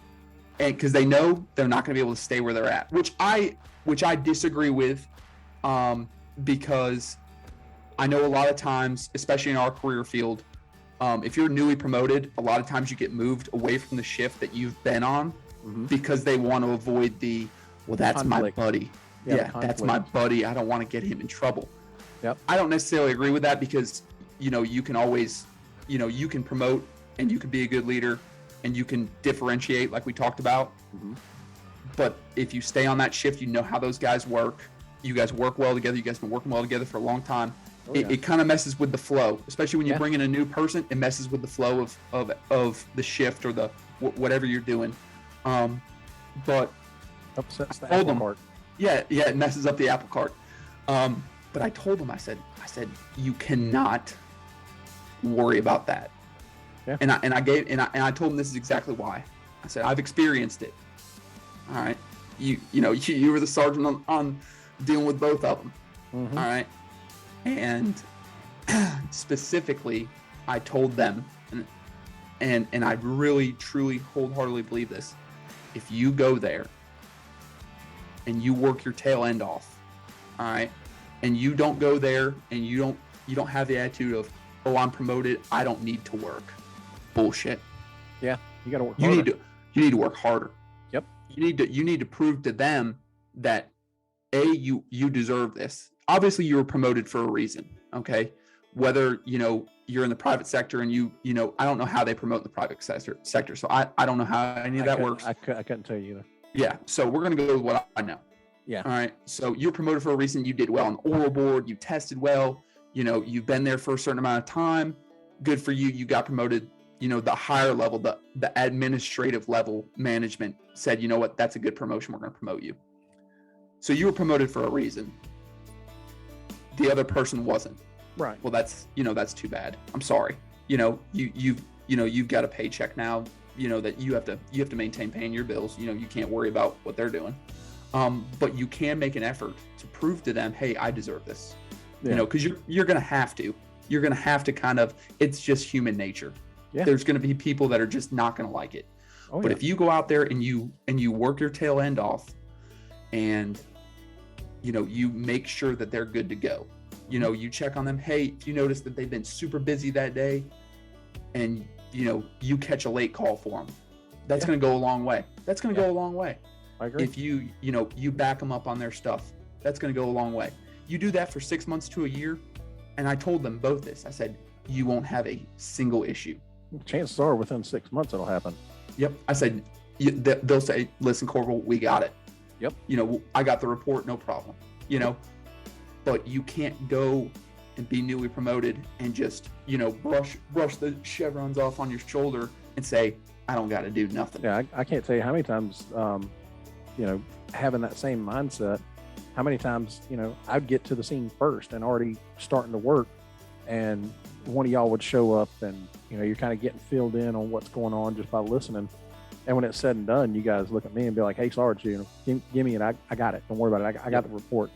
C: And because they know they're not gonna be able to stay where they're at, which I disagree with, because I know a lot of times, especially in our career field, if you're newly promoted, a lot of times you get moved away from the shift that you've been on, because they want to avoid that's
B: conflict.
C: my buddy. Yeah, that's my buddy. I don't want to get him in trouble.
B: Yep.
C: I don't necessarily agree with that, because you can always, you can promote, and you can be a good leader, and you can differentiate like we talked about. But if you stay on that shift, how those guys work. You guys work well together. You guys have been working well together for a long time. It kind of messes with the flow, especially when you bring in a new person. It messes with the flow of the shift or the whatever you're doing. But
B: upsets the
C: apple
B: cart.
C: Yeah, it messes up the apple cart. But I told them, I said, you cannot worry about that.
B: Yeah.
C: And I told them this is exactly why. I said, I've experienced it. All right, you were the sergeant on dealing with both of them. All right. And specifically, I told them, and I really, truly, wholeheartedly believe this. If you go there and you work your tail end off, all right, and you don't go there and you don't have the attitude of, oh, I'm promoted, I don't need to work. Bullshit.
B: Yeah, you got to work
C: You
B: harder.
C: need to work harder.
B: Yep.
C: You need to prove to them that you deserve this. Obviously, you were promoted for a reason. Okay, whether you're in the private sector and you I don't know how they promote in the private sector, so I don't know how any of that works.
B: I couldn't tell you either.
C: Yeah, so we're gonna go with what I know.
B: Yeah.
C: All right. So you're promoted for a reason. You did well on the oral board. You tested well. You've been there for a certain amount of time. Good for you. You got promoted. The higher level, the administrative level management said, you know what, that's a good promotion. We're going to promote you. So you were promoted for a reason. The other person wasn't.
B: Right.
C: Well, that's too bad. I'm sorry. You've got a paycheck now, that you have to maintain paying your bills. You can't worry about what they're doing. But you can make an effort to prove to them, hey, I deserve this.
B: Yeah.
C: Because you're going to have to. You're going to have to kind of, it's just human nature.
B: Yeah.
C: There's going to be people that are just not going to like it.
B: Oh,
C: but
B: yeah.
C: if you go out there and you work your tail end off and, you make sure that they're good to go, you check on them. Hey, if you notice that they've been super busy that day and, you catch a late call for them, that's going to go a long way. That's going to go a long way.
B: I agree.
C: If you back them up on their stuff, that's going to go a long way. You do that for 6 months to a year. And I told them both this. I said, you won't have a single issue.
B: Chances are within 6 months it'll happen.
C: Yep. I said, they'll say, listen, Corporal, we got it.
B: Yep.
C: I got the report, no problem. But you can't go and be newly promoted and just, brush the chevrons off on your shoulder and say, I don't got to do nothing.
B: Yeah, I can't tell you how many times, having that same mindset, how many times, I'd get to the scene first and already starting to work, and one of y'all would show up and, you're kind of getting filled in on what's going on just by listening. And when it's said and done, you guys look at me and be like, hey, Sarge, give me it. I got it. Don't worry about it. I got the report.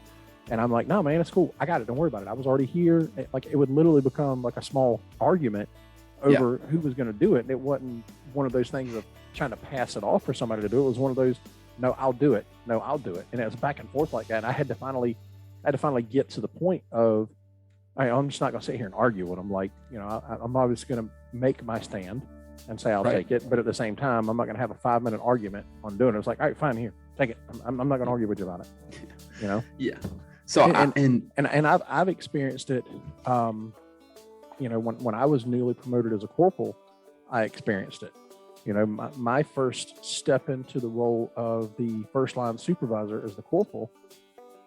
B: And I'm like, no, man, it's cool. I got it. Don't worry about it. I was already here. Like, it would literally become like a small argument over who was going to do it. And it wasn't one of those things of trying to pass it off for somebody to do it. It was one of those, no, I'll do it. No, I'll do it. And it was back and forth like that. And I had to finally get to the point of, I'm just not going to sit here and argue with them. Like, I'm obviously going to make my stand and say I'll take it. But at the same time, I'm not going to have a 5-minute argument on doing it. It's like, all right, fine, here, take it. I'm not going to argue with you about it.
C: Yeah. So
B: I've experienced it. When I was newly promoted as a corporal, I experienced it. My first step into the role of the first line supervisor as the corporal,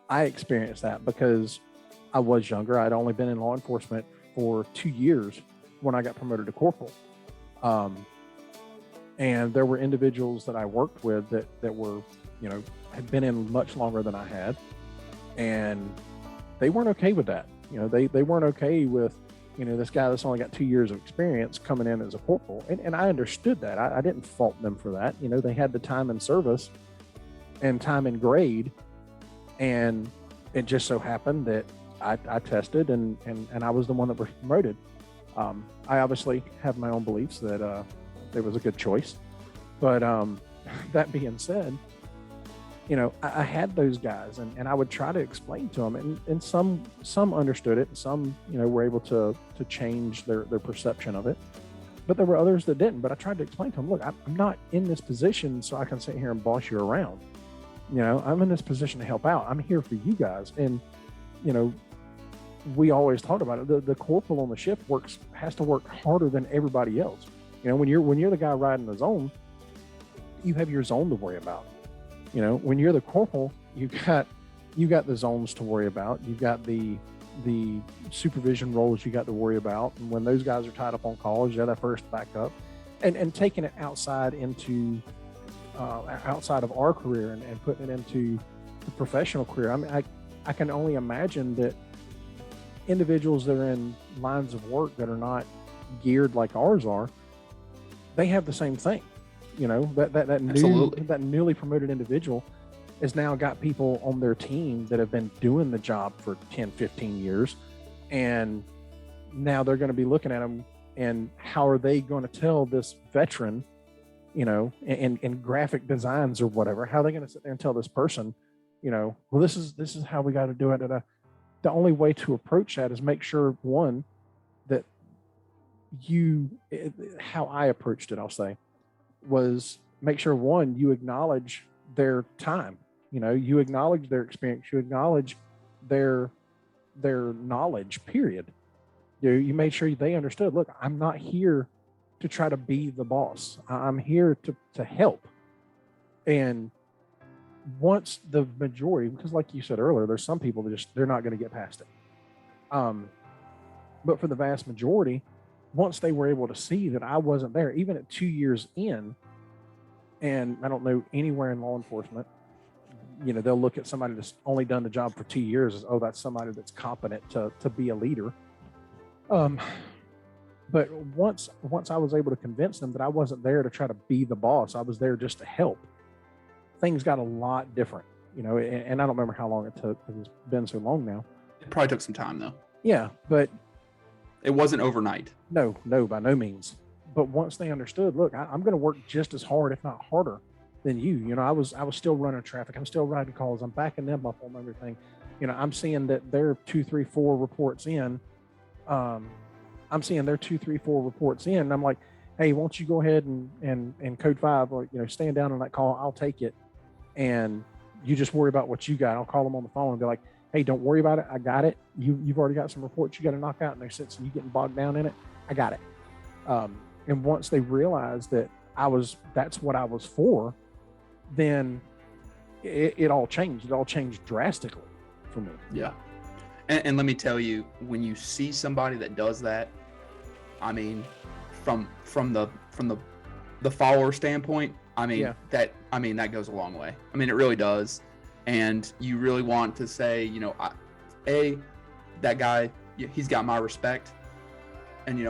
B: I experienced that because I was younger. I'd only been in law enforcement for 2 years when I got promoted to corporal. And there were individuals that I worked with that were, had been in much longer than I had. And they weren't okay with that. They weren't okay with, this guy that's only got 2 years of experience coming in as a corporal. And I understood that. I didn't fault them for that. They had the time in service and time in grade. And it just so happened that I tested and I was the one that was promoted. I obviously have my own beliefs that it was a good choice. But that being said, I had those guys and I would try to explain to them and some understood it and some, were able to change their perception of it. But there were others that didn't. But I tried to explain to them, look, I'm not in this position so I can sit here and boss you around. I'm in this position to help out. I'm here for you guys. And, we always talked about it. The corporal on the ship has to work harder than everybody else. When you're the guy riding the zone, you have your zone to worry about. When you're the corporal, you got the zones to worry about. You've got the supervision roles you got to worry about. And when those guys are tied up on calls, you're that first backup. And taking it outside into outside of our career and putting it into the professional career. I mean, I can only imagine that individuals that are in lines of work that are not geared like ours are, they have the same thing. That newly promoted individual has now got people on their team that have been doing the job for 10, 15 years. And now they're going to be looking at them, and how are they going to tell this veteran, in graphic designs or whatever, how are they going to sit there and tell this person, well, this is how we got to do it. The only way to approach that is make sure, one, that how I approached it, I'll say, was make sure, one, you acknowledge their time, you acknowledge their experience, you acknowledge their knowledge, period. You made sure they understood, look, I'm not here to try to be the boss. I'm here to help. And once the majority, because like you said earlier, there's some people that they're not going to get past it. But for the vast majority, once they were able to see that I wasn't there, even at 2 years in, and I don't know anywhere in law enforcement, they'll look at somebody that's only done the job for 2 years as, oh, that's somebody that's competent to be a leader. But once I was able to convince them that I wasn't there to try to be the boss, I was there just to help, things got a lot different, and I don't remember how long it took, because it's been so long now.
C: It probably took some time though.
B: Yeah, but
C: it wasn't overnight.
B: No, by no means. But once they understood, look, I'm going to work just as hard, if not harder, than you. I was still running traffic. I'm still writing calls. I'm backing them up on everything. I'm seeing that they're 2, 3, 4 reports in. I'm seeing they're 2, 3, 4 reports in. And I'm like, hey, won't you go ahead and code 5, or, stand down on that call. I'll take it. And you just worry about what you got. I'll call them on the phone and be like, hey, don't worry about it. I got it. You've already got some reports you got to knock out in there, since you getting bogged down in it. I got it. And once they realized that that's what I was for, then it all changed. It all changed drastically for me.
C: Yeah. And let me tell you, when you see somebody that does that, I mean, from the follower standpoint, that goes a long way. I mean, it really does. And you really want to say, that guy, he's got my respect. And,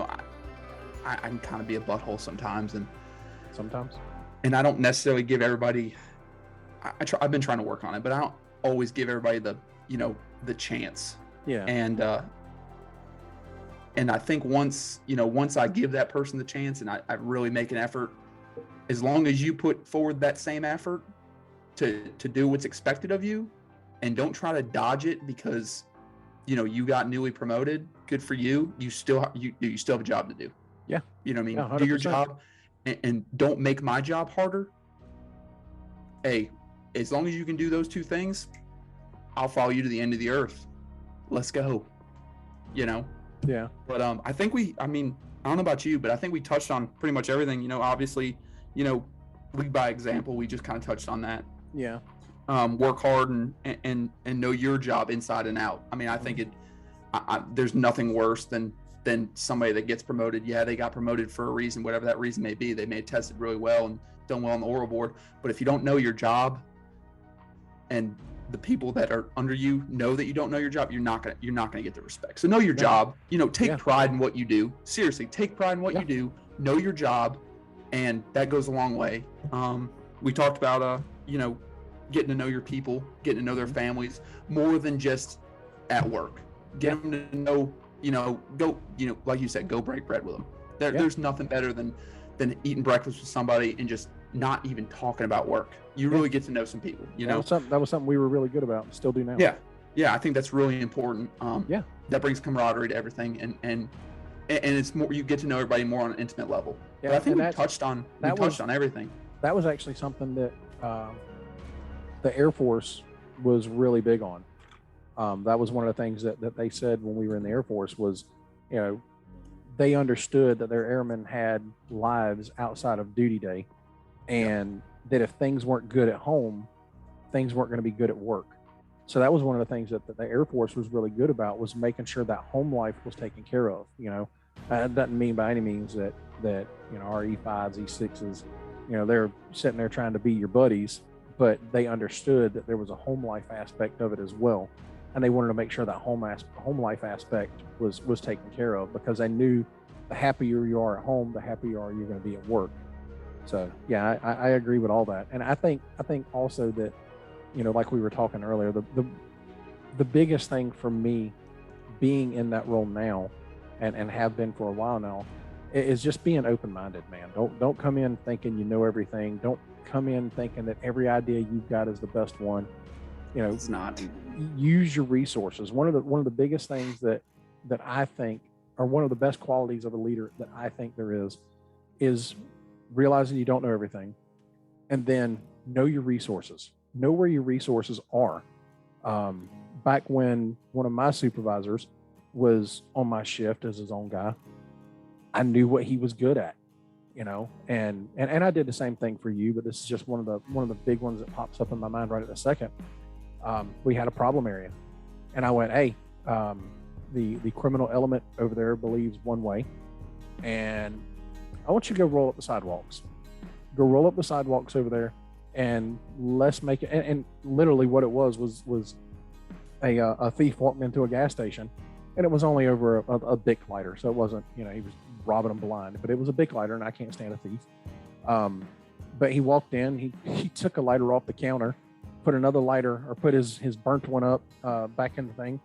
C: I can kind of be a butthole sometimes. And I don't necessarily give everybody, I've been trying to work on it, but I don't always give everybody the chance.
B: Yeah.
C: And I think once I give that person the chance, and I really make an effort, as long as you put forward that same effort to do what's expected of you, and don't try to dodge it because you got newly promoted, good for you. You still have a job to do.
B: Yeah.
C: You know what I mean?
B: Yeah,
C: do your job, and don't make my job harder. Hey, as long as you can do those two things, I'll follow you to the end of the earth. Let's go.
B: Yeah.
C: But I think I don't know about you, but I think we touched on pretty much everything. Obviously, lead by example. We just kind of touched on that.
B: Yeah.
C: Work hard and know your job inside and out. I mean, I think there's nothing worse than somebody that gets promoted. Yeah, they got promoted for a reason, whatever that reason may be. They may have tested really well and done well on the oral board. But if you don't know your job, and the people that are under you know that you don't know your job, you're not gonna get the respect. So know your job. Take pride in what you do. Seriously, take pride in what you do. Know your job, and that goes a long way. We talked about getting to know your people, getting to know their families more than just at work. Get them to know, go, like you said, go break bread with them. There's nothing better than eating breakfast with somebody and just not even talking about work. You really get to know some people, That
B: was something we were really good about and still do now.
C: Yeah. I think that's really important. That brings camaraderie to everything, and it's more, you get to know everybody more on an intimate level. Yeah, but I think we touched on everything.
B: That was actually something that the Air Force was really big on. That was one of the things that they said when we were in the Air Force was, they understood that their airmen had lives outside of duty day, and that if things weren't good at home, things weren't going to be good at work. So that was one of the things that the Air Force was really good about, was making sure that home life was taken care of. That doesn't mean by any means that our E5s, E6s, they're sitting there trying to be your buddies, but they understood that there was a home life aspect of it as well. And they wanted to make sure that home life aspect was taken care of, because they knew the happier you are at home, the happier you're going to be at work. So yeah, I agree with all that. And I think also that, like we were talking earlier, the biggest thing for me being in that role now and have been for a while now is just being open-minded, man. Don't come in thinking you know everything. Don't come in thinking that every idea you've got is the best one. You know,
C: It's not.
B: use your resources. One of the biggest things that I think are one of the best qualities of a leader that I think there is realizing you don't know everything, and then know your resources. Know where your resources are. Back when one of my supervisors was on my shift as his own guy, I knew what he was good at, you know, and I did the same thing for you, but this is just one of the big ones that pops up in my mind right at the second. We had a problem area, and I went, hey, the criminal element over there believes one way, and I want you to go roll up the sidewalks. Go roll up the sidewalks over there, and let's make it. And literally, what it was a thief walked into a gas station, and it was only over a Bic lighter, so it wasn't, you know, he was robbing them blind, but it was a Bic lighter, and I can't stand a thief. But he walked in, he took a lighter off the counter, put another lighter, or put his burnt one up back in the thing,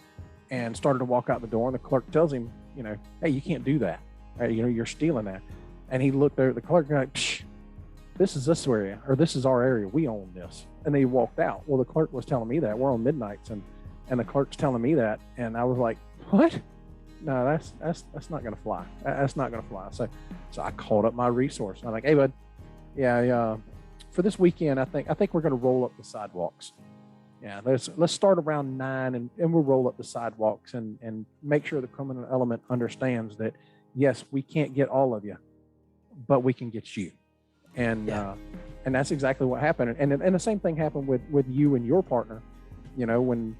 B: and started to walk out the door. And the clerk tells him, you know, hey, you can't do that. Right? You know, you're stealing that. And he looked there at the clerk and like, psh, this is area, or this is our area. We own this. And then he walked out. Well, the clerk was telling me that. We're on midnights, and the clerk's telling me that. And I was like, what? No, that's not gonna fly. That's not gonna fly. So I called up my resource. I'm like, hey, bud, yeah, for this weekend, I think we're gonna roll up the sidewalks. Yeah, let's start around 9 and we'll roll up the sidewalks and make sure the criminal element understands that yes, we can't get all of you, but we can get you. And and that's exactly what happened. And the same thing happened with you and your partner. You know, when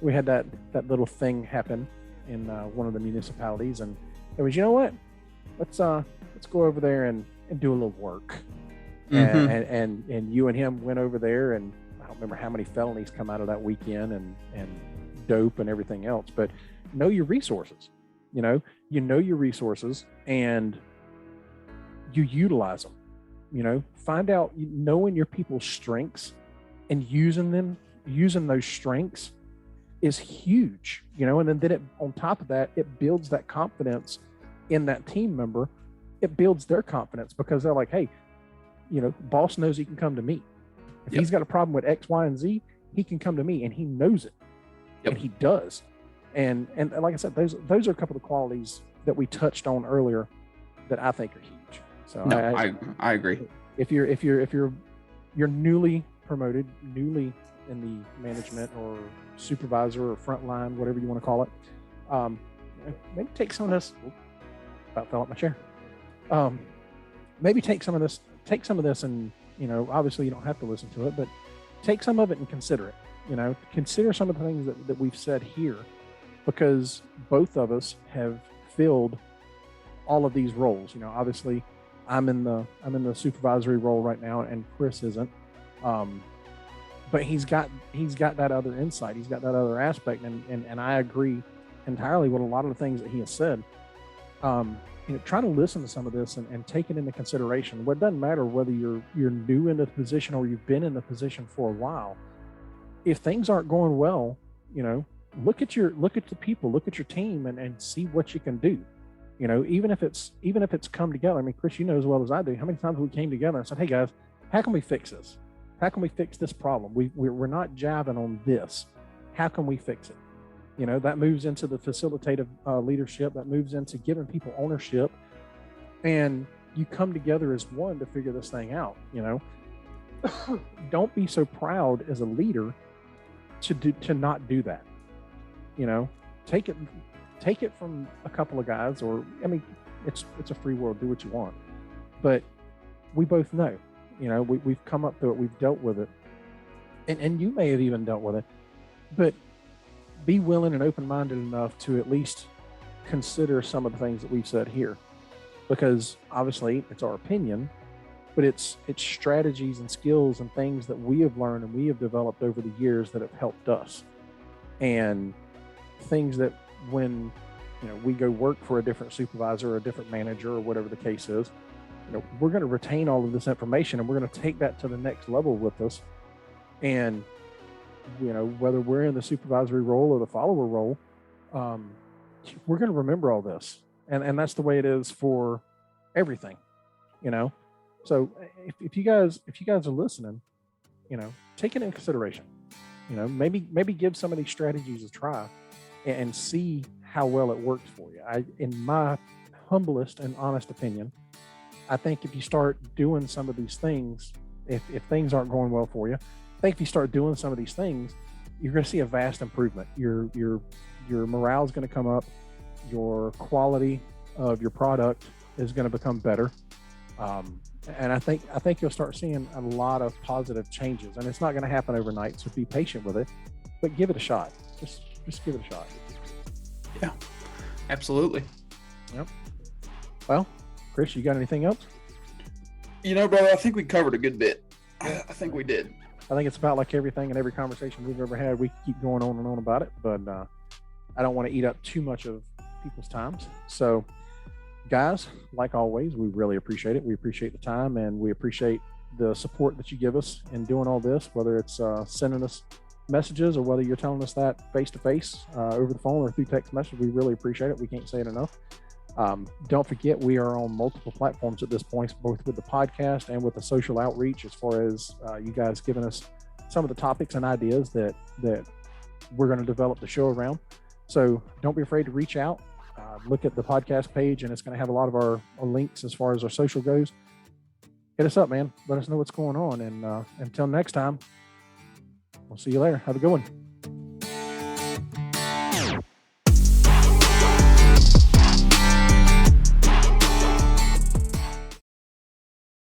B: we had that little thing happen in one of the municipalities, and it was, you know what, let's go over there and do a little work. Mm-hmm. And you and him went over there, and I don't remember how many felonies come out of that weekend, and dope and everything else. But know your resources. You know your resources, and you utilize them. You know, find out, knowing your people's strengths and using those strengths is huge. You know, and then it, on top of that, it builds that confidence in that team member. It builds their confidence because they're like, hey, you know, boss knows he can come to me. If he's got a problem with X, Y, and Z, he can come to me, and he knows it. And he does. And like I said, those are a couple of the qualities that we touched on earlier that I think are huge. So
C: I agree.
B: If you're newly promoted, newly in the management or supervisor or frontline, whatever you want to call it, maybe take some of this. About fell out my chair. Maybe take some of this, and, you know, obviously you don't have to listen to it, but take some of it and consider it. You know, consider some of the things that we've said here, because both of us have filled all of these roles. You know, obviously I'm in the supervisory role right now, and Chris isn't. But he's got that other insight. He's got that other aspect, and I agree entirely with a lot of the things that he has said. You know, try to listen to some of this and take it into consideration. Well, it doesn't matter whether you're new in the position or you've been in the position for a while. If things aren't going well, you know, look at the people, look at your team, and see what you can do. You know, even if it's come together. I mean, Chris, you know as well as I do how many times we came together and said, hey guys, how can we fix this? How can we fix this problem? We're not jiving on this. How can we fix it? You know, that moves into the facilitative leadership, that moves into giving people ownership, and you come together as one to figure this thing out. You know, don't be so proud as a leader to not do that. You know, take it from a couple of guys, or, I mean, it's a free world, do what you want, but we both know, you know, we've come up through it, we've dealt with it, and you may have even dealt with it, but be willing and open-minded enough to at least consider some of the things that we've said here, because obviously it's our opinion, but it's strategies and skills and things that we have learned and we have developed over the years that have helped us, and things that when, you know, we go work for a different supervisor or a different manager or whatever the case is, you know, we're going to retain all of this information, and we're going to take that to the next level with us. And, you know, whether we're in the supervisory role or the follower role, we're going to remember all this, and that's the way it is for everything, you know. So if you guys are listening, you know, take it into consideration. You know, maybe give some of these strategies a try and see how well it works for you. In my humblest and honest opinion, I think if you start doing some of these things, if things aren't going well for you, I think if you start doing some of these things, you're going to see a vast improvement. Your morale is going to come up. Your quality of your product is going to become better. And I think you'll start seeing a lot of positive changes. And it's not going to happen overnight, so be patient with it, but give it a shot. Just give it a shot.
C: Yeah, absolutely.
B: Yep. Well, Chris, you got anything else?
C: You know, brother, I think we covered a good bit. I think we did.
B: I think it's about like everything and every conversation we've ever had. We keep going on and on about it, but I don't want to eat up too much of people's times. So, guys, like always, we really appreciate it. We appreciate the time, and we appreciate the support that you give us in doing all this, whether it's sending us messages or whether you're telling us that face-to-face over the phone or through text message. We really appreciate it. We can't say it enough. Don't forget, we are on multiple platforms at this point, both with the podcast and with the social outreach, as far as you guys giving us some of the topics and ideas that we're going to develop the show around. So don't be afraid to reach out. Look at the podcast page, and it's going to have a lot of our links as far as our social goes. Hit us up, man. Let us know what's going on. And until next time, we'll see you later. Have a good one.